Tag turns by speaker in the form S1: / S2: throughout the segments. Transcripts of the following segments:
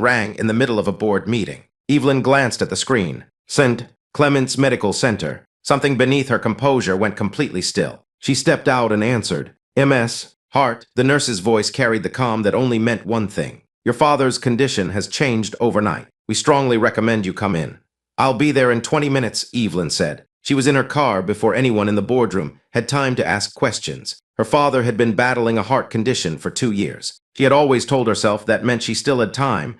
S1: rang in the middle of a board meeting. Evelyn glanced at the screen. St. Clement's Medical Center. Something beneath her composure went completely still. She stepped out and answered. MS. Heart. The nurse's voice carried the calm that only meant one thing. Your father's condition has changed overnight. We strongly recommend you come in. I'll be there in 20 minutes, Evelyn said. She was in her car before anyone in the boardroom had time to ask questions. Her father had been battling a heart condition for 2 years. She had always told herself that meant she still had time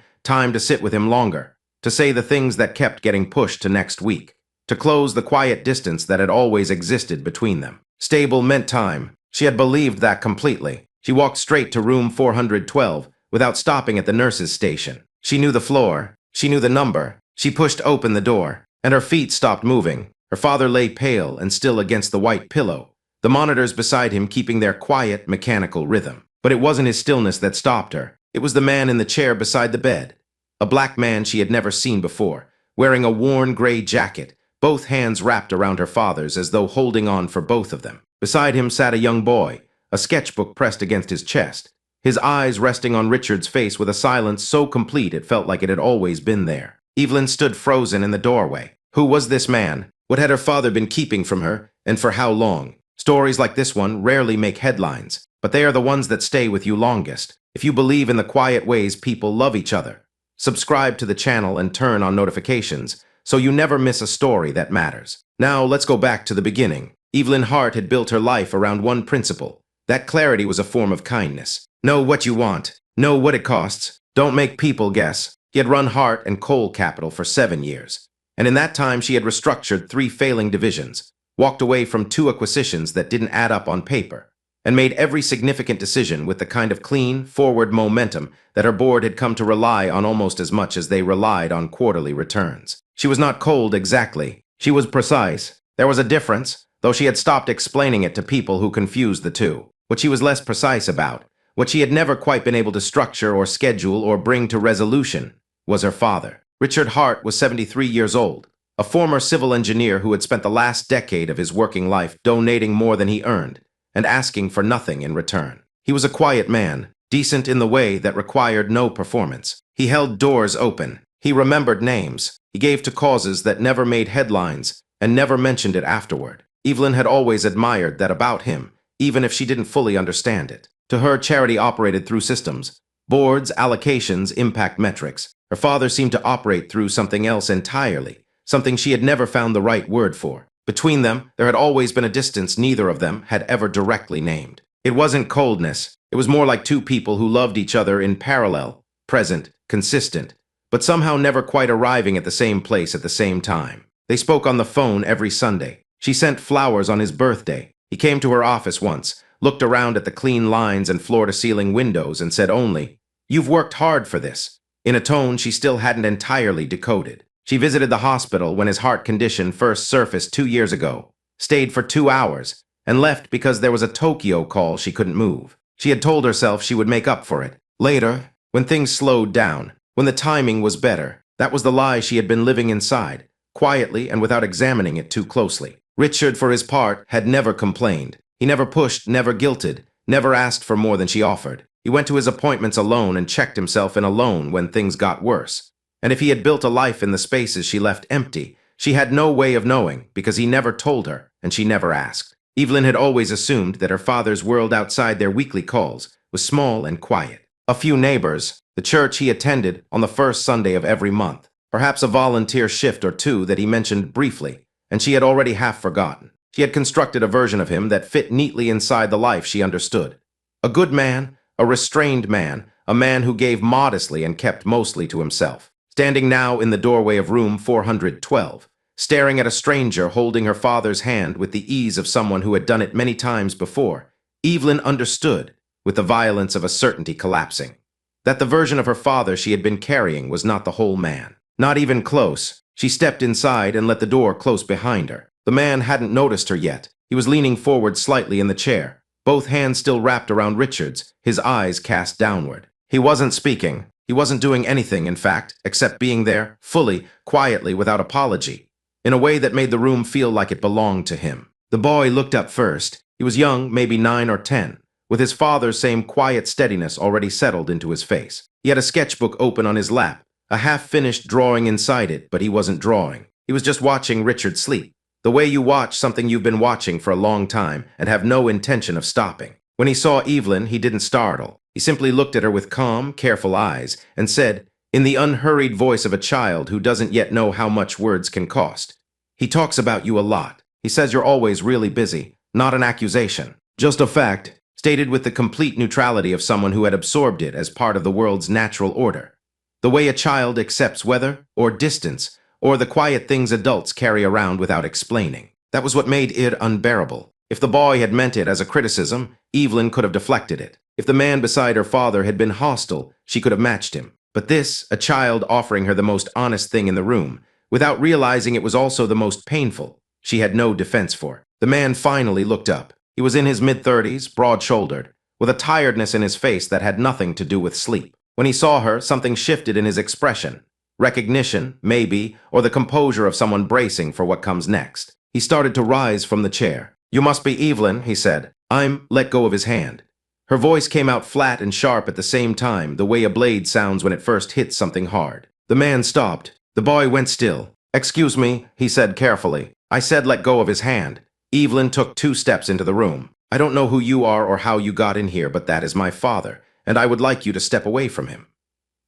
S1: to sit with him longer, to say the things that kept getting pushed to next week, to close the quiet distance that had always existed between them. Stable meant time. She had believed that completely. She walked straight to room 412 without stopping at the nurse's station. She knew the floor. She knew the number. She pushed open the door, and her feet stopped moving. Her father lay pale and still against the white pillow, the monitors beside him keeping their quiet, mechanical rhythm. But it wasn't his stillness that stopped her. It was the man in the chair beside the bed. A black man she had never seen before, wearing a worn gray jacket, both hands wrapped around her father's as though holding on for both of them. Beside him sat a young boy, a sketchbook pressed against his chest, his eyes resting on Richard's face with a silence so complete it felt like it had always been there. Evelyn stood frozen in the doorway. Who was this man? What had her father been keeping from her, and for how long? Stories like this one rarely make headlines, but they are the ones that stay with you longest. If you believe in the quiet ways people love each other, subscribe to the channel and turn on notifications so you never miss a story that matters. Now let's go back to the beginning. Evelyn Hart had built her life around one principle. That clarity was a form of kindness. Know what you want. Know what it costs. Don't make people guess. She had run Hart and Coal Capital for 7 years. And in that time she had restructured 3 failing divisions, walked away from 2 acquisitions that didn't add up on paper, and made every significant decision with the kind of clean, forward momentum that her board had come to rely on almost as much as they relied on quarterly returns. She was not cold exactly. She was precise. There was a difference, though she had stopped explaining it to people who confused the two. What she was less precise about, what she had never quite been able to structure or schedule or bring to resolution, was her father. Richard Hart was 73 years old, a former civil engineer who had spent the last decade of his working life donating more than he earned and asking for nothing in return. He was a quiet man, decent in the way that required no performance. He held doors open. He remembered names. He gave to causes that never made headlines and never mentioned it afterward. Evelyn had always admired that about him, even if she didn't fully understand it. To her, charity operated through systems, boards, allocations, impact metrics. Her father seemed to operate through something else entirely, something she had never found the right word for. Between them, there had always been a distance neither of them had ever directly named. It wasn't coldness. It was more like 2 people who loved each other in parallel, present, consistent, but somehow never quite arriving at the same place at the same time. They spoke on the phone every Sunday. She sent flowers on his birthday. He came to her office once, looked around at the clean lines and floor-to-ceiling windows and said only, "You've worked hard for this," in a tone she still hadn't entirely decoded. She visited the hospital when his heart condition first surfaced 2 years ago, stayed for 2 hours, and left because there was a Tokyo call she couldn't move. She had told herself she would make up for it. Later, when things slowed down, when the timing was better, that was the lie she had been living inside, quietly and without examining it too closely. Richard, for his part, had never complained. He never pushed, never guilted, never asked for more than she offered. He went to his appointments alone and checked himself in alone when things got worse. And if he had built a life in the spaces she left empty, she had no way of knowing because he never told her and she never asked. Evelyn had always assumed that her father's world outside their weekly calls was small and quiet. A few neighbors, the church he attended on the first Sunday of every month, perhaps a volunteer shift or 2 that he mentioned briefly, and she had already half forgotten. She had constructed a version of him that fit neatly inside the life she understood. A good man, a restrained man, a man who gave modestly and kept mostly to himself. Standing now in the doorway of room 412, staring at a stranger holding her father's hand with the ease of someone who had done it many times before, Evelyn understood, with the violence of a certainty collapsing, that the version of her father she had been carrying was not the whole man. Not even close. She stepped inside and let the door close behind her. The man hadn't noticed her yet. He was leaning forward slightly in the chair, both hands still wrapped around Richard's, his eyes cast downward. He wasn't speaking. He wasn't doing anything, in fact, except being there, fully, quietly, without apology, in a way that made the room feel like it belonged to him. The boy looked up first. He was young, maybe 9 or 10, with his father's same quiet steadiness already settled into his face. He had a sketchbook open on his lap, a half-finished drawing inside it, but he wasn't drawing. He was just watching Richard sleep, the way you watch something you've been watching for a long time and have no intention of stopping. When he saw Evelyn, he didn't startle. He simply looked at her with calm, careful eyes and said, in the unhurried voice of a child who doesn't yet know how much words can cost, "He talks about you a lot. He says you're always really busy, not an accusation. Just a fact, stated with the complete neutrality of someone who had absorbed it as part of the world's natural order. The way a child accepts weather, or distance, or the quiet things adults carry around without explaining. That was what made it unbearable. If the boy had meant it as a criticism, Evelyn could have deflected it. If the man beside her father had been hostile, she could have matched him. But this, a child offering her the most honest thing in the room, without realizing it was also the most painful, she had no defense for. The man finally looked up. He was in his mid-30s, broad-shouldered, with a tiredness in his face that had nothing to do with sleep. When he saw her, something shifted in his expression. Recognition, maybe, or the composure of someone bracing for what comes next. He started to rise from the chair. "You must be Evelyn," he said. Let go of his hand. Her voice came out flat and sharp at the same time, the way a blade sounds when it first hits something hard. The man stopped. The boy went still. "Excuse me," he said carefully. "I said let go of his hand." Evelyn took 2 steps into the room. "I don't know who you are or how you got in here, but that is my father, and I would like you to step away from him."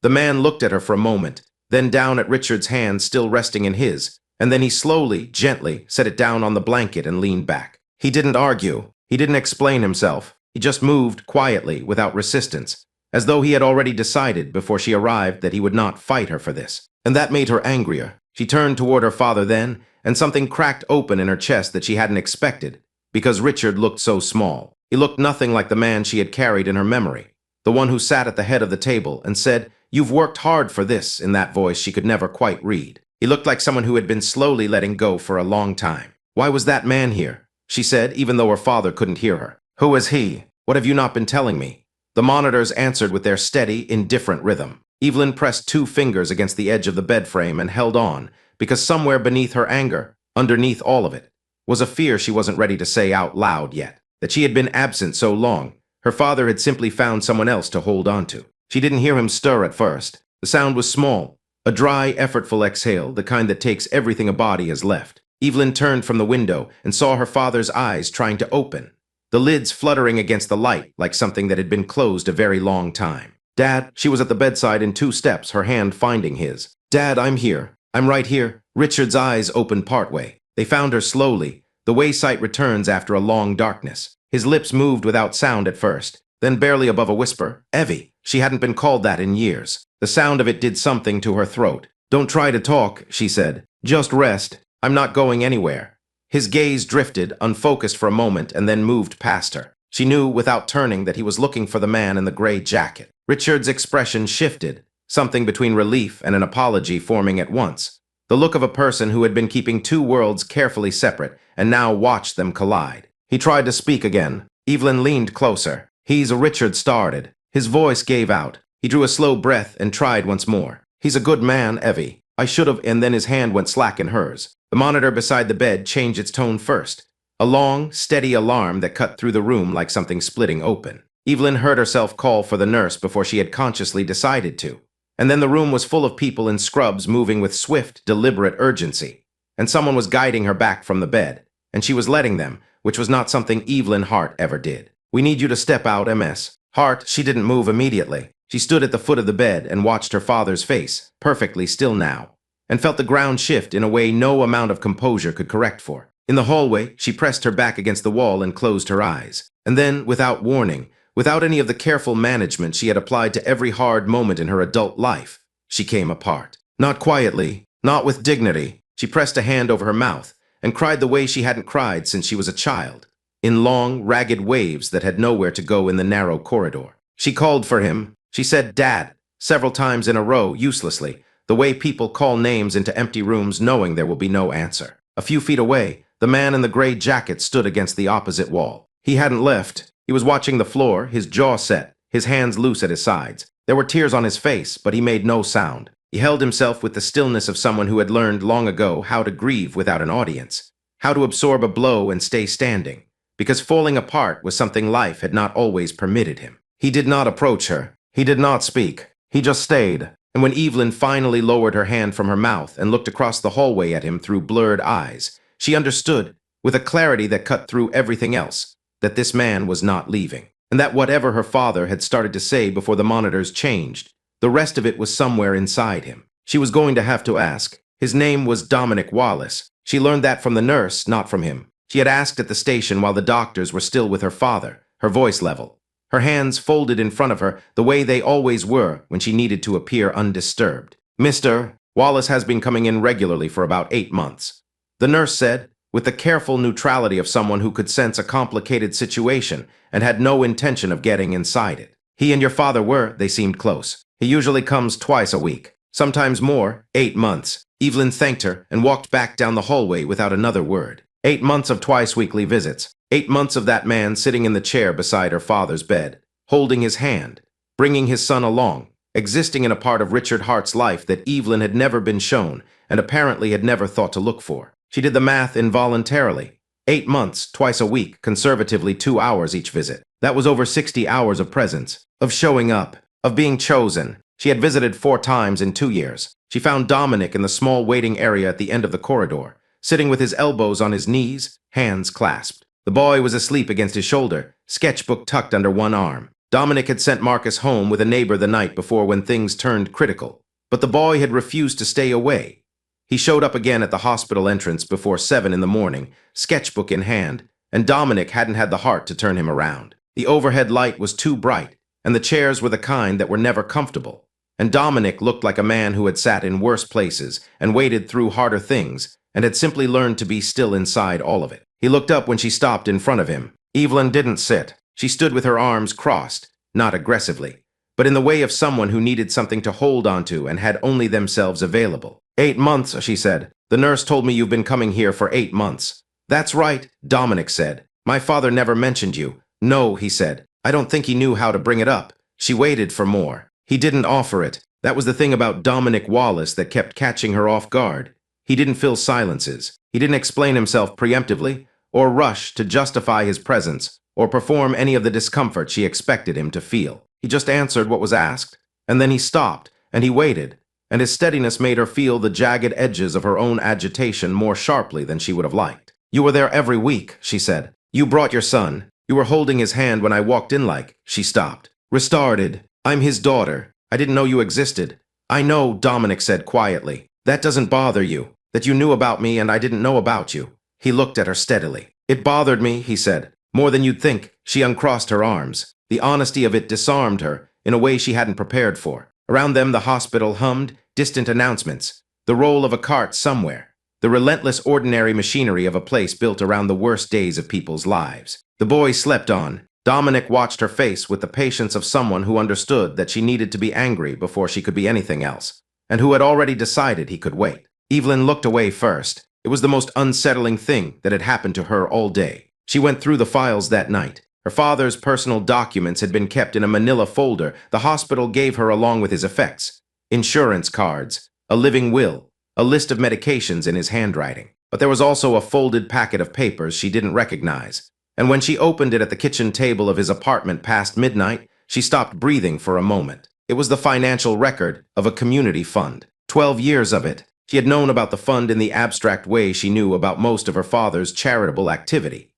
S1: The man looked at her for a moment, then down at Richard's hand still resting in his, and then he slowly, gently, set it down on the blanket and leaned back. He didn't argue. He didn't explain himself. He just moved quietly, without resistance, as though he had already decided before she arrived that he would not fight her for this. And that made her angrier. She turned toward her father then, and something cracked open in her chest that she hadn't expected, because Richard looked so small. He looked nothing like the man she had carried in her memory, the one who sat at the head of the table and said, "You've worked hard for this," in that voice she could never quite read. He looked like someone who had been slowly letting go for a long time. "Why was that man here?" she said, even though her father couldn't hear her. "Who is he? What have you not been telling me?" The monitors answered with their steady, indifferent rhythm. Evelyn pressed 2 fingers against the edge of the bed frame and held on, because somewhere beneath her anger, underneath all of it, was a fear she wasn't ready to say out loud yet. That she had been absent so long, her father had simply found someone else to hold on to. She didn't hear him stir at first. The sound was small, a dry, effortful exhale, the kind that takes everything a body has left. Evelyn turned from the window and saw her father's eyes trying to open, the lids fluttering against the light like something that had been closed a very long time. "Dad," she was at the bedside in 2 steps, her hand finding his. "Dad, I'm here. I'm right here." Richard's eyes opened partway. They found her slowly, the way sight returns after a long darkness. His lips moved without sound at first, then barely above a whisper. "Evie." She hadn't been called that in years. The sound of it did something to her throat. "Don't try to talk," she said. "Just rest. I'm not going anywhere." His gaze drifted, unfocused for a moment, and then moved past her. She knew, without turning, that he was looking for the man in the gray jacket. Richard's expression shifted, something between relief and an apology forming at once. The look of a person who had been keeping 2 worlds carefully separate and now watched them collide. He tried to speak again. Evelyn leaned closer. Richard started. His voice gave out. He drew a slow breath and tried once more. "He's a good man, Evie. I should have," and then his hand went slack in hers. The monitor beside the bed changed its tone first. A long, steady alarm that cut through the room like something splitting open. Evelyn heard herself call for the nurse before she had consciously decided to. And then the room was full of people in scrubs moving with swift, deliberate urgency. And someone was guiding her back from the bed. And she was letting them, which was not something Evelyn Hart ever did. "We need you to step out, MS." Hart, she didn't move immediately. She stood at the foot of the bed and watched her father's face, perfectly still now, and felt the ground shift in a way no amount of composure could correct for. In the hallway, she pressed her back against the wall and closed her eyes. And then, without warning, without any of the careful management she had applied to every hard moment in her adult life, she came apart. Not quietly, not with dignity. She pressed a hand over her mouth and cried the way she hadn't cried since she was a child, in long, ragged waves that had nowhere to go in the narrow corridor. She called for him. She said "Dad" several times in a row, uselessly, the way people call names into empty rooms knowing there will be no answer. A few feet away, the man in the gray jacket stood against the opposite wall. He hadn't left. He was watching the floor, his jaw set, his hands loose at his sides. There were tears on his face, but he made no sound. He held himself with the stillness of someone who had learned long ago how to grieve without an audience, how to absorb a blow and stay standing, because falling apart was something life had not always permitted him. He did not approach her. He did not speak. He just stayed, and when Evelyn finally lowered her hand from her mouth and looked across the hallway at him through blurred eyes, she understood, with a clarity that cut through everything else, that this man was not leaving, and that whatever her father had started to say before the monitors changed, the rest of it was somewhere inside him. She was going to have to ask. His name was Dominic Wallace. She learned that from the nurse, not from him. She had asked at the station while the doctors were still with her father, her voice level, her hands folded in front of her the way they always were when she needed to appear undisturbed. Mr. Wallace has been coming in regularly for about 8 months. The nurse said, with the careful neutrality of someone who could sense a complicated situation and had no intention of getting inside it. He and your father they seemed close. He usually comes twice a week, sometimes more, 8 months. Evelyn thanked her and walked back down the hallway without another word. 8 months of twice-weekly visits. 8 months of that man sitting in the chair beside her father's bed, holding his hand, bringing his son along, existing in a part of Richard Hart's life that Evelyn had never been shown and apparently had never thought to look for. She did the math involuntarily. 8 months, twice a week, conservatively 2 hours each visit. That was over 60 hours of presence, of showing up, of being chosen. She had visited 4 times in 2 years. She found Dominic in the small waiting area at the end of the corridor, sitting with his elbows on his knees, hands clasped. The boy was asleep against his shoulder, sketchbook tucked under one arm. Dominic had sent Marcus home with a neighbor the night before when things turned critical, but the boy had refused to stay away. He showed up again at the hospital entrance before 7 in the morning, sketchbook in hand, and Dominic hadn't had the heart to turn him around. The overhead light was too bright, and the chairs were the kind that were never comfortable. And Dominic looked like a man who had sat in worse places and waded through harder things and had simply learned to be still inside all of it. He looked up when she stopped in front of him. Evelyn didn't sit. She stood with her arms crossed, not aggressively, but in the way of someone who needed something to hold onto and had only themselves available. 8 months, she said. The nurse told me you've been coming here for 8 months. That's right, Dominic said. My father never mentioned you. No, he said. I don't think he knew how to bring it up. She waited for more. He didn't offer it. That was the thing about Dominic Wallace that kept catching her off guard. He didn't fill silences. He didn't explain himself preemptively, or rush to justify his presence, or perform any of the discomfort she expected him to feel. He just answered what was asked, and then he stopped, and he waited, and his steadiness made her feel the jagged edges of her own agitation more sharply than she would have liked. You were there every week, she said. You brought your son. You were holding his hand when I walked in She stopped. Restarted. I'm his daughter. I didn't know you existed. I know, Dominic said quietly. That doesn't bother you. That you knew about me and I didn't know about you. He looked at her steadily. It bothered me, he said. More than you'd think. She uncrossed her arms. The honesty of it disarmed her in a way she hadn't prepared for. Around them the hospital hummed, distant announcements. The roll of a cart somewhere. The relentless ordinary machinery of a place built around the worst days of people's lives. The boy slept on. Dominic watched her face with the patience of someone who understood that she needed to be angry before she could be anything else, and who had already decided he could wait. Evelyn looked away first. It was the most unsettling thing that had happened to her all day. She went through the files that night. Her father's personal documents had been kept in a manila folder the hospital gave her along with his effects. Insurance cards, a living will, a list of medications in his handwriting. But there was also a folded packet of papers she didn't recognize. And when she opened it at the kitchen table of his apartment past midnight, she stopped breathing for a moment. It was the financial record of a community fund. 12 years of it. She had known about the fund in the abstract way she knew about most of her father's charitable activity.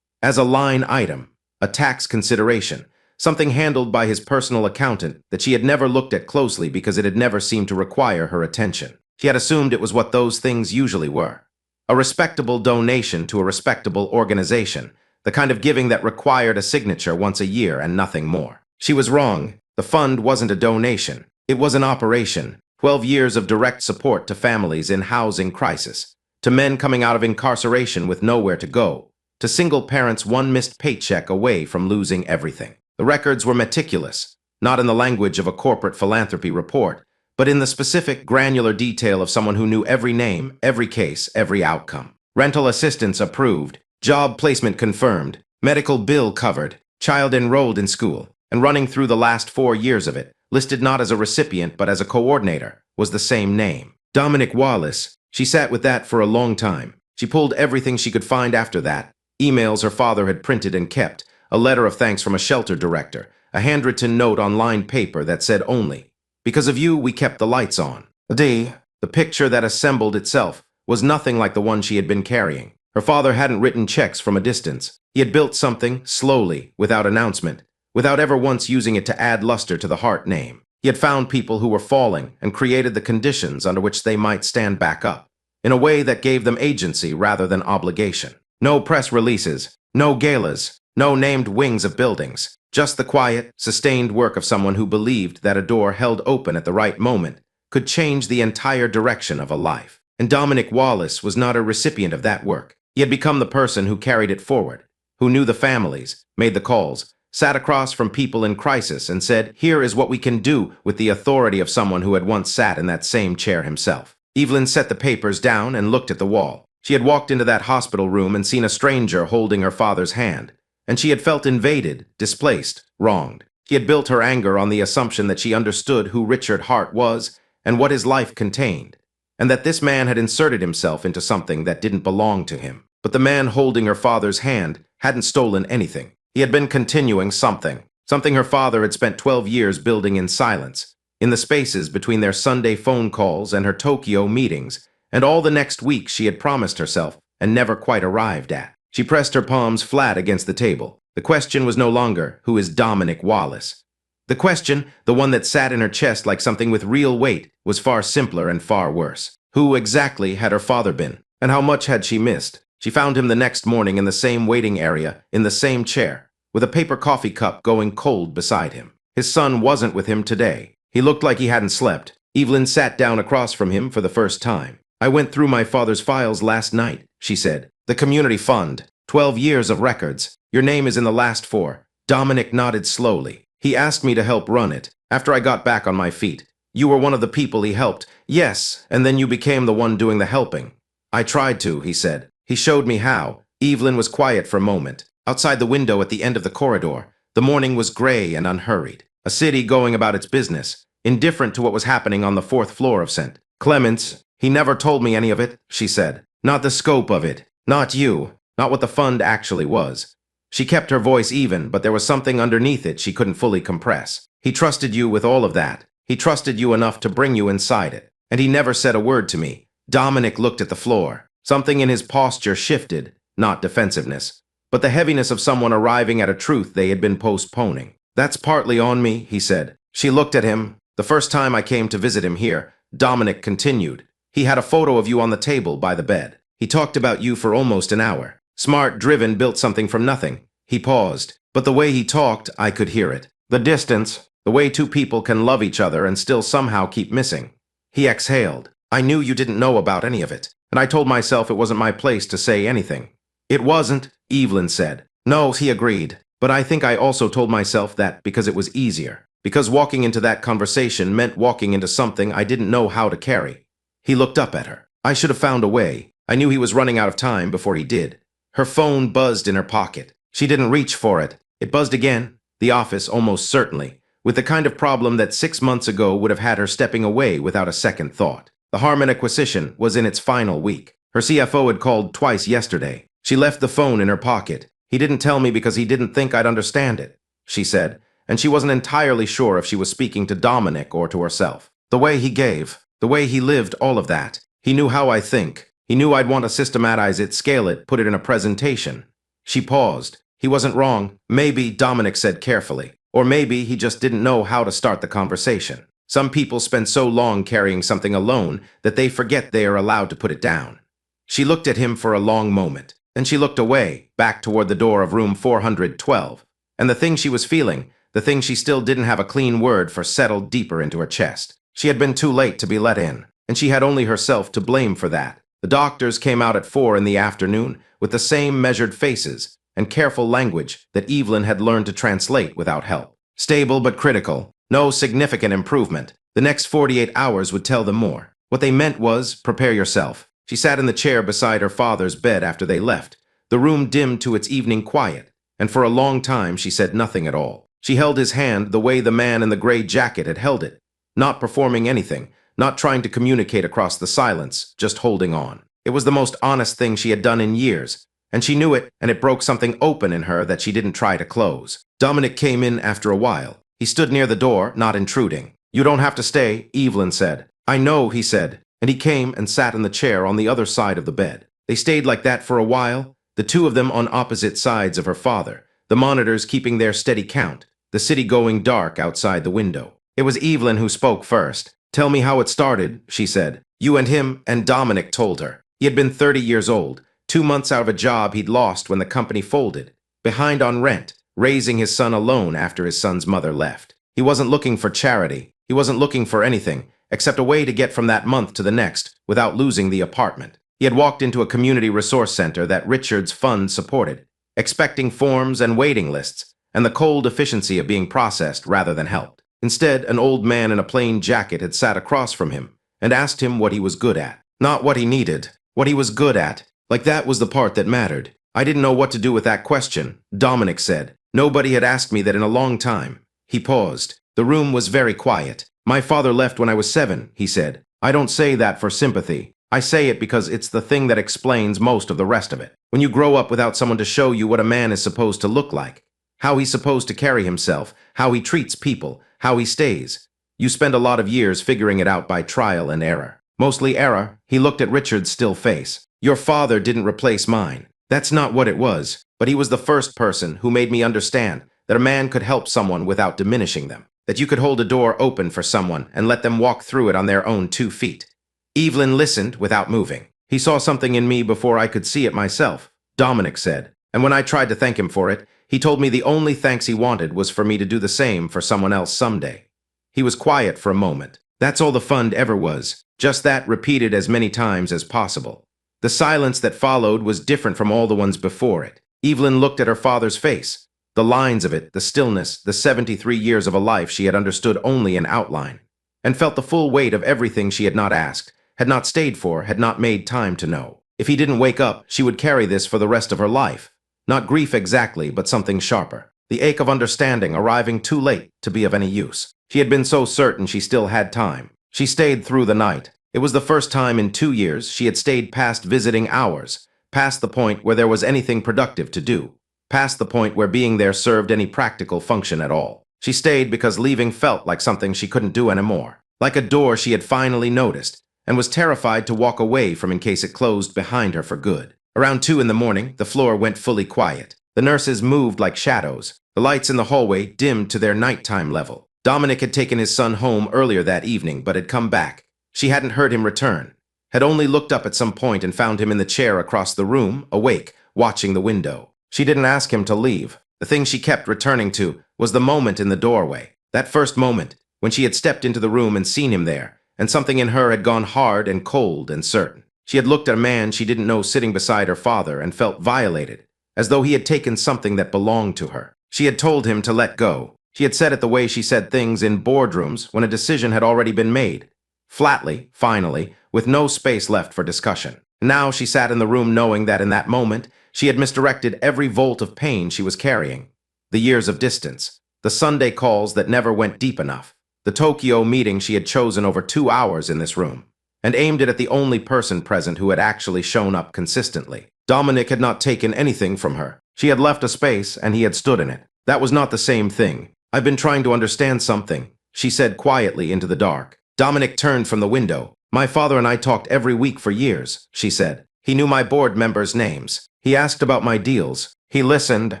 S1: As a line item, a tax consideration, something handled by his personal accountant that she had never looked at closely because it had never seemed to require her attention. She had assumed it was what those things usually were. A respectable donation to a respectable organization, the kind of giving that required a signature once a year and nothing more. She was wrong. The fund wasn't a donation. It was an operation. 12 years of direct support to families in housing crisis, to men coming out of incarceration with nowhere to go, to single parents one missed paycheck away from losing everything. The records were meticulous, not in the language of a corporate philanthropy report, but in the specific, granular detail of someone who knew every name, every case, every outcome. Rental assistance approved. Job placement confirmed, medical bill covered, child enrolled in school, and running through the last 4 years of it, listed not as a recipient but as a coordinator, was the same name. Dominic Wallace. She sat with that for a long time. She pulled everything she could find after that. Emails her father had printed and kept, a letter of thanks from a shelter director, a handwritten note on lined paper that said only, Because of you, we kept the lights on. The picture that assembled itself was nothing like the one she had been carrying. Her father hadn't written checks from a distance. He had built something, slowly, without announcement, without ever once using it to add luster to the Hart name. He had found people who were falling and created the conditions under which they might stand back up, in a way that gave them agency rather than obligation. No press releases, no galas, no named wings of buildings, just the quiet, sustained work of someone who believed that a door held open at the right moment could change the entire direction of a life. And Dominic Wallace was not a recipient of that work. He had become the person who carried it forward, who knew the families, made the calls, sat across from people in crisis and said, "Here is what we can do," with the authority of someone who had once sat in that same chair himself. Evelyn set the papers down and looked at the wall. She had walked into that hospital room and seen a stranger holding her father's hand, and she had felt invaded, displaced, wronged. She had built her anger on the assumption that she understood who Richard Hart was and what his life contained, and that this man had inserted himself into something that didn't belong to him. But the man holding her father's hand hadn't stolen anything. He had been continuing something her father had spent 12 years building in silence, in the spaces between their Sunday phone calls and her Tokyo meetings, and all the next week she had promised herself and never quite arrived at. She pressed her palms flat against the table. The question was no longer, who is Dominic Wallace? The question, the one that sat in her chest like something with real weight, was far simpler and far worse. Who exactly had her father been? And how much had she missed? She found him the next morning in the same waiting area, in the same chair, with a paper coffee cup going cold beside him. His son wasn't with him today. He looked like he hadn't slept. Evelyn sat down across from him for the first time. "I went through my father's files last night," she said. "The community fund. 12 years of records. Your name is in the last 4. Dominic nodded slowly. "He asked me to help run it, after I got back on my feet. You were one of the people he helped." "Yes, and then you became the one doing the helping." "I tried to," he said. "He showed me how." Evelyn was quiet for a moment. Outside the window at the end of the corridor, the morning was gray and unhurried. A city going about its business, indifferent to what was happening on the 4th floor of St. Clements. "He never told me any of it," she said. "Not the scope of it. Not you. Not what the fund actually was." She kept her voice even, but there was something underneath it she couldn't fully compress. "He trusted you with all of that. He trusted you enough to bring you inside it. And he never said a word to me." Dominic looked at the floor. Something in his posture shifted, not defensiveness, but the heaviness of someone arriving at a truth they had been postponing. "That's partly on me," he said. She looked at him. "The first time I came to visit him here," Dominic continued, "he had a photo of you on the table by the bed. He talked about you for almost an hour. Smart, driven, built something from nothing." He paused, but the way he talked, I could hear it. The distance, the way two people can love each other and still somehow keep missing. He exhaled. "I knew you didn't know about any of it, and I told myself it wasn't my place to say anything." "It wasn't," Evelyn said. "No," he agreed, "but I think I also told myself that because it was easier. Because walking into that conversation meant walking into something I didn't know how to carry." He looked up at her. "I should have found a way. I knew he was running out of time before he did." Her phone buzzed in her pocket. She didn't reach for it. It buzzed again. The office, almost certainly, with the kind of problem that 6 months ago would have had her stepping away without a second thought. The Harmon acquisition was in its final week. Her CFO had called twice yesterday. She left the phone in her pocket. "He didn't tell me because he didn't think I'd understand it," she said, and she wasn't entirely sure if she was speaking to Dominic or to herself. "The way he gave, the way he lived, all of that. He knew how I think. He knew I'd want to systematize it, scale it, put it in a presentation." She paused. He wasn't wrong. Maybe, Dominic said carefully. Or maybe he just didn't know how to start the conversation. Some people spend so long carrying something alone that they forget they are allowed to put it down. She looked at him for a long moment. Then she looked away, back toward the door of room 412. And the thing she was feeling, the thing she still didn't have a clean word for, settled deeper into her chest. She had been too late to be let in, and she had only herself to blame for that. The doctors came out at 4 in the afternoon with the same measured faces and careful language that Evelyn had learned to translate without help. Stable but critical. No significant improvement. The next 48 hours would tell them more. What they meant was, prepare yourself. She sat in the chair beside her father's bed after they left. The room dimmed to its evening quiet, and for a long time she said nothing at all. She held his hand the way the man in the gray jacket had held it, not performing anything, not trying to communicate across the silence, just holding on. It was the most honest thing she had done in years, and she knew it, and it broke something open in her that she didn't try to close. Dominic came in after a while. He stood near the door, not intruding. You don't have to stay, Evelyn said. I know, he said, and he came and sat in the chair on the other side of the bed. They stayed like that for a while, the two of them on opposite sides of her father, the monitors keeping their steady count, the city going dark outside the window. It was Evelyn who spoke first. Tell me how it started, she said. You and him, and Dominic told her. He had been 30 years old, 2 months out of a job he'd lost when the company folded, behind on rent, raising his son alone after his son's mother left. He wasn't looking for charity. He wasn't looking for anything, except a way to get from that month to the next without losing the apartment. He had walked into a community resource center that Richard's fund supported, expecting forms and waiting lists, and the cold efficiency of being processed rather than helped. Instead, an old man in a plain jacket had sat across from him and asked him what he was good at. Not what he needed, what he was good at. Like that was the part that mattered. I didn't know what to do with that question, Dominic said. Nobody had asked me that in a long time. He paused. The room was very quiet. My father left when I was 7, he said. I don't say that for sympathy. I say it because it's the thing that explains most of the rest of it. When you grow up without someone to show you what a man is supposed to look like, how he's supposed to carry himself, how he treats people, how he stays, you spend a lot of years figuring it out by trial and error. Mostly error. He looked at Richard's still face. Your father didn't replace mine. That's not what it was, but he was the first person who made me understand that a man could help someone without diminishing them, that you could hold a door open for someone and let them walk through it on their own 2 feet. Evelyn listened without moving. He saw something in me before I could see it myself, Dominic said, and when I tried to thank him for it, he told me the only thanks he wanted was for me to do the same for someone else someday. He was quiet for a moment. That's all the fund ever was, just that repeated as many times as possible. The silence that followed was different from all the ones before it. Evelyn looked at her father's face, the lines of it, the stillness, the 73 years of a life she had understood only in outline, and felt the full weight of everything she had not asked, had not stayed for, had not made time to know. If he didn't wake up, she would carry this for the rest of her life. Not grief exactly, but something sharper. The ache of understanding arriving too late to be of any use. She had been so certain she still had time. She stayed through the night. It was the first time in 2 years she had stayed past visiting hours, past the point where there was anything productive to do, past the point where being there served any practical function at all. She stayed because leaving felt like something she couldn't do anymore, like a door she had finally noticed, and was terrified to walk away from in case it closed behind her for good. Around 2 in the morning, the floor went fully quiet. The nurses moved like shadows. The lights in the hallway dimmed to their nighttime level. Dominic had taken his son home earlier that evening, but had come back. She hadn't heard him return, had only looked up at some point and found him in the chair across the room, awake, watching the window. She didn't ask him to leave. The thing she kept returning to was the moment in the doorway. That first moment, when she had stepped into the room and seen him there, and something in her had gone hard and cold and certain. She had looked at a man she didn't know sitting beside her father and felt violated, as though he had taken something that belonged to her. She had told him to let go. She had said it the way she said things in boardrooms when a decision had already been made. Flatly, finally, with no space left for discussion. Now she sat in the room knowing that in that moment, she had misdirected every volt of pain she was carrying. The years of distance, the Sunday calls that never went deep enough, the Tokyo meeting she had chosen over 2 hours in this room, and aimed it at the only person present who had actually shown up consistently. Dominic had not taken anything from her. She had left a space, and he had stood in it. That was not the same thing. I've been trying to understand something, she said quietly into the dark. Dominic turned from the window. My father and I talked every week for years, she said. He knew my board members' names. He asked about my deals. He listened.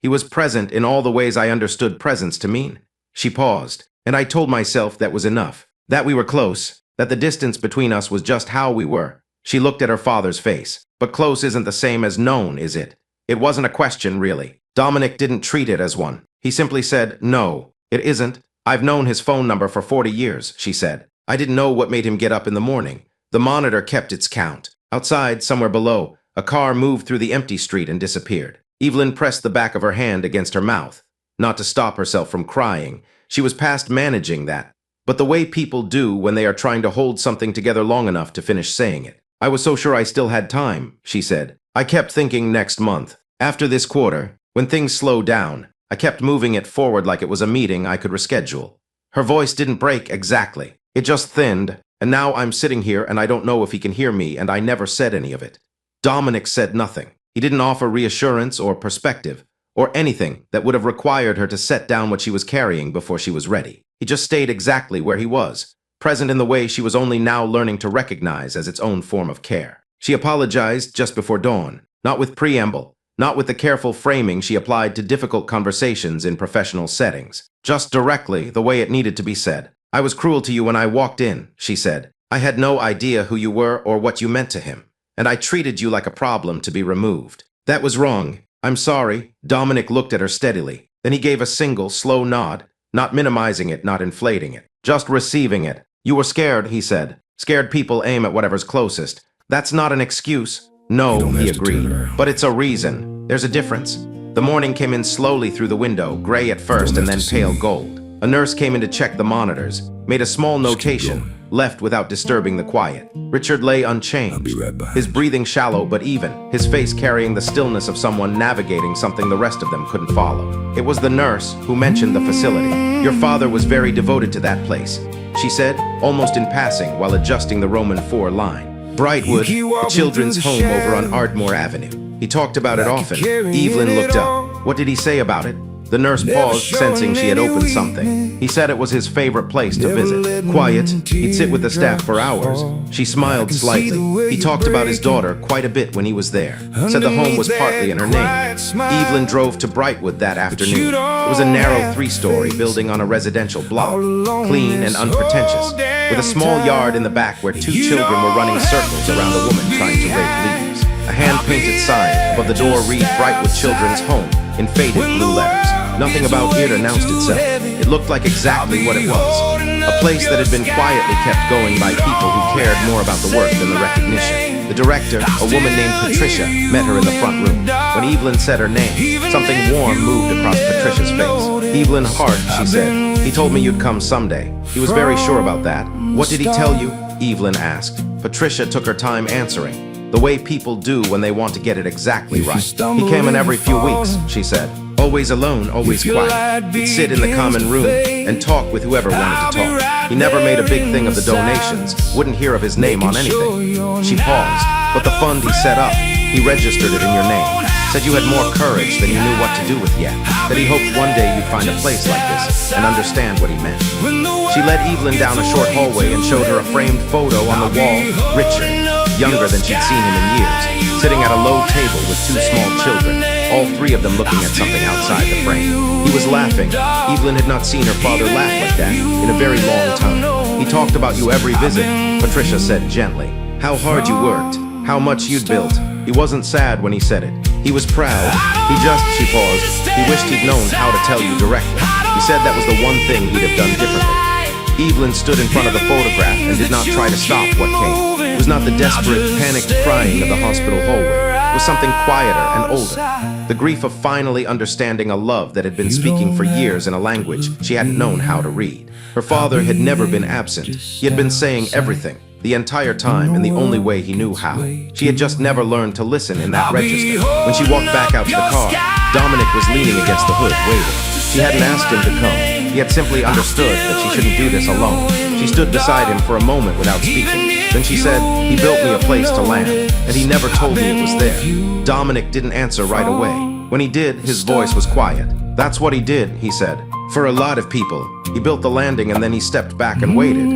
S1: He was present in all the ways I understood presence to mean. She paused, and I told myself that was enough. That we were close, that the distance between us was just how we were. She looked at her father's face. But close isn't the same as known, is it? It wasn't a question, really. Dominic didn't treat it as one. He simply said, no, it isn't. I've known his phone number for 40 years, she said. I didn't know what made him get up in the morning. The monitor kept its count. Outside, somewhere below, a car moved through the empty street and disappeared. Evelyn pressed the back of her hand against her mouth, not to stop herself from crying. She was past managing that, but the way people do when they are trying to hold something together long enough to finish saying it. I was so sure I still had time, she said. I kept thinking next month. After this quarter, when things slowed down, I kept moving it forward like it was a meeting I could reschedule. Her voice didn't break exactly. It just thinned, and now I'm sitting here and I don't know if he can hear me, and I never said any of it. Dominic said nothing. He didn't offer reassurance or perspective, or anything that would have required her to set down what she was carrying before she was ready. He just stayed exactly where he was, present in the way she was only now learning to recognize as its own form of care. She apologized just before dawn, not with preamble, not with the careful framing she applied to difficult conversations in professional settings, just directly the way it needed to be said. "I was cruel to you when I walked in," she said. "I had no idea who you were or what you meant to him, and I treated you like a problem to be removed. That was wrong. I'm sorry." Dominic looked at her steadily. Then he gave a single, slow nod, not minimizing it, not inflating it, just receiving it. "You were scared," he said. "Scared people aim at whatever's closest. That's not an excuse." "No," he agreed, "but it's a reason. There's a difference." The morning came in slowly through the window, gray at first and then pale gold. A nurse came in to check the monitors, made a small notation, left without disturbing the quiet. Richard lay unchanged, his breathing shallow but even, his face carrying the stillness of someone navigating something the rest of them couldn't follow. It was the nurse who mentioned the facility. "Your father was very devoted to that place," she said, almost in passing while adjusting the Roman 4 line. "Brightwood, the children's home over on Ardmore Avenue. He talked about it often." Evelyn looked up. "What did he say about it?" The nurse paused, sensing she had opened something. "He said it was his favorite place to visit. Quiet, he'd sit with the staff for hours." She smiled slightly. "He talked about his daughter quite a bit when he was there. Said the home was partly in her name." Evelyn drove to Brightwood that afternoon. It was a narrow 3-story building on a residential block, clean and unpretentious, with a small yard in the back where 2 children were running circles around a woman trying to rake leaves. A hand-painted sign above the door read Brightwood Children's Home in faded blue letters. Nothing about it announced itself. It looked like exactly what it was. A place that had been quietly kept going by people who cared more about the work than the recognition. The director, a woman named Patricia, met her in the front room. When Evelyn said her name, something warm moved across Patricia's face. "Evelyn Hart," she said. "He told me you'd come someday. He was very sure about that." "What did he tell you?" Evelyn asked. Patricia took her time answering, the way people do when they want to get it exactly right. "He came in every few weeks," she said. "Always alone, always quiet. He'd sit in the common room and talk with whoever wanted to talk. He never made a big thing of the donations, wouldn't hear of his name on anything." She paused. "But the fund he set up, he registered it in your name. Said you had more courage than you knew what to do with yet. That he hoped one day you'd find a place like this and understand what he meant." She led Evelyn down a short hallway and showed her a framed photo on the wall. Richard, younger than she'd seen him in years, sitting at a low table with 2 small children, all 3 of them looking at something outside the frame. He was laughing. Evelyn had not seen her father laugh like that in a very long time. "He talked about you every visit," Patricia said gently. "How hard you worked, how much you'd built. He wasn't sad when he said it. He was proud. She paused, he wished he'd known how to tell you directly. He said that was the one thing he'd have done differently." Evelyn stood in front of the photograph and did not try to stop what came. It was not the desperate, panicked crying of the hospital hallway. It was something quieter and older. The grief of finally understanding a love that had been speaking for years in a language she hadn't known how to read. Her father had never been absent. He had been saying everything, the entire time, in the only way he knew how. She had just never learned to listen in that register. When she walked back out to the car, Dominic was leaning against the hood, waiting. She hadn't asked him to come. He had simply understood that she shouldn't do this alone. She stood beside him for a moment without speaking. Then she said, "He built me a place to land, and he never told me it was there." Dominic didn't answer right away. When he did, his voice was quiet. "That's what he did," he said. "For a lot of people. He built the landing and then he stepped back and waited."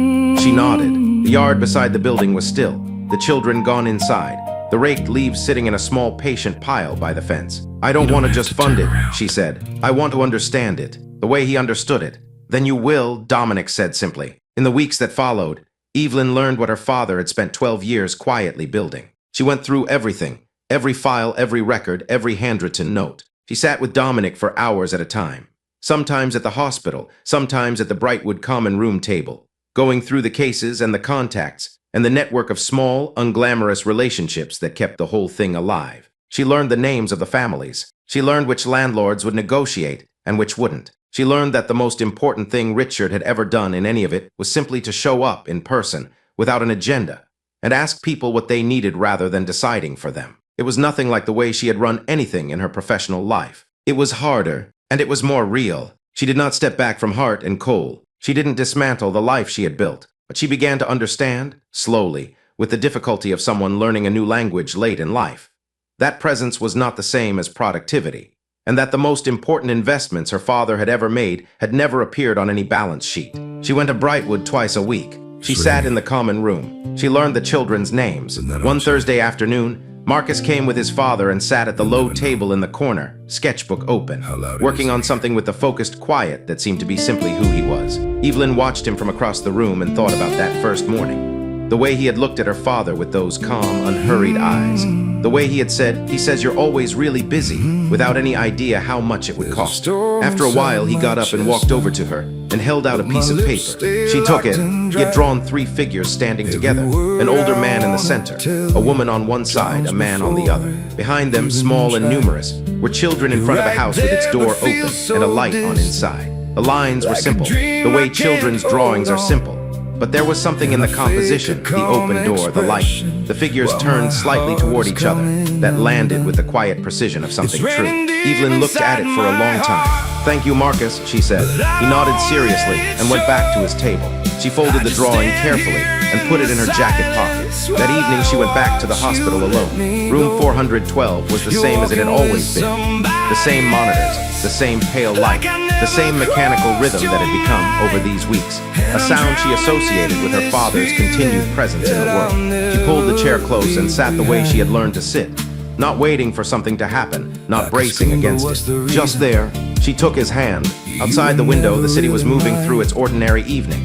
S1: She nodded. The yard beside the building was still, the children gone inside, the raked leaves sitting in a small patient pile by the fence. "I don't want to just fund it," she said. "I want to understand it, the way he understood it." "Then you will," Dominic said simply. In the weeks that followed, Evelyn learned what her father had spent 12 years quietly building. She went through everything, every file, every record, every handwritten note. She sat with Dominic for hours at a time, sometimes at the hospital, sometimes at the Brightwood common room table, going through the cases and the contacts and the network of small, unglamorous relationships that kept the whole thing alive. She learned the names of the families. She learned which landlords would negotiate and which wouldn't. She learned that the most important thing Richard had ever done in any of it was simply to show up in person, without an agenda, and ask people what they needed rather than deciding for them. It was nothing like the way she had run anything in her professional life. It was harder, and it was more real. She did not step back from heart and coal. She didn't dismantle the life she had built, but she began to understand, slowly, with the difficulty of someone learning a new language late in life. That presence was not the same as productivity. and that the most important investments her father had ever made had never appeared on any balance sheet. She went to Brightwood twice a week. She sat in the common room. She learned the children's names. One Thursday afternoon, Marcus came with his father and sat at the low table in the corner, sketchbook open, working on something with the focused quiet that seemed to be simply who he was. Evelyn watched him from across the room and thought about that first morning. The way he had looked at her father with those calm, unhurried eyes. The way he had said, "He says you're always really busy," without any idea how much it would cost. After a while, he got up and walked over to her and held out a piece of paper. She took it. He had drawn 3 figures standing together, an older man in the center, a woman on one side, a man on the other. Behind them, small and numerous, were children in front of a house with its door open and a light on inside. The lines were simple, the way children's drawings are simple. But there was something in the composition, the open door, the light. The figures turned slightly toward each other, that landed with the quiet precision of something true. Evelyn looked at it for a long time. "Thank you, Marcus," she said. He nodded seriously and went back to his table. She folded the drawing carefully and put it in her jacket pocket. That evening she went back to the hospital alone. Room 412 was the same as it had always been. The same monitors, the same pale light, the same mechanical rhythm that had become, over these weeks, a sound she associated with her father's continued presence in the world. She pulled the chair close and sat the way she had learned to sit, not waiting for something to happen, not bracing against it. Just there, she took his hand. Outside the window, the city was moving through its ordinary evening.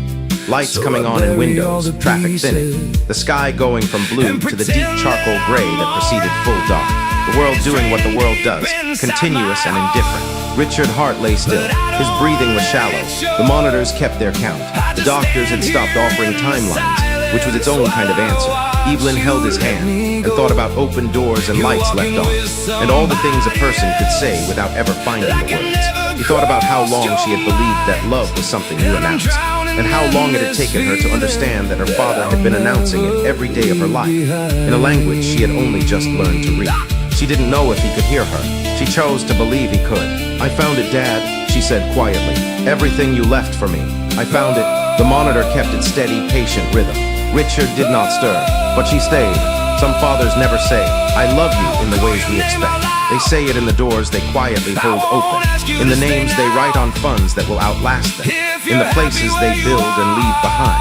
S1: Lights coming on in windows, traffic thinning, the sky going from blue to the deep charcoal gray that preceded full dark. The world doing what the world does, continuous and indifferent. Richard Hart lay still. His breathing was shallow. The monitors kept their count. The doctors had stopped offering timelines, which was its own kind of answer. Evelyn held his hand and thought about open doors and lights left on, and all the things a person could say without ever finding the words. She thought about how long she had believed that love was something you announced, and how long it had taken her to understand that her father had been announcing it every day of her life, in a language she had only just learned to read. She didn't know if he could hear her. She chose to believe he could. "I found it, Dad," she said quietly. "Everything you left for me. I found it." The monitor kept its steady, patient rhythm. Richard did not stir, but she stayed. Some fathers never say, "I love you," in the ways we expect. They say it in the doors they quietly hold open, in the names they write on funds that will outlast them, in the places they build and leave behind,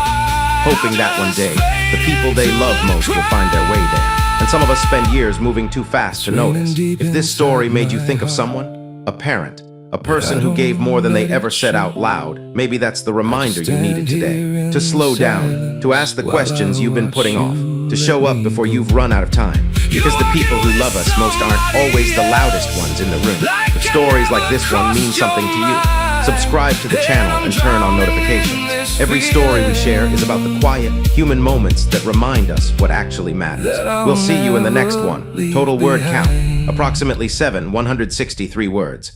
S1: hoping that one day, the people they love most will find their way there. And some of us spend years moving too fast to notice. If this story made you think of someone, a parent, a person who gave more than they ever said out loud, maybe that's the reminder you needed today. To slow down, to ask the questions you've been putting off, to show up before you've run out of time. Because the people who love us most aren't always the loudest ones in the room. If stories like this one mean something to you, subscribe to the channel and turn on notifications. Every story we share is about the quiet, human moments that remind us what actually matters. We'll see you in the next one. Total word count, approximately 163 words.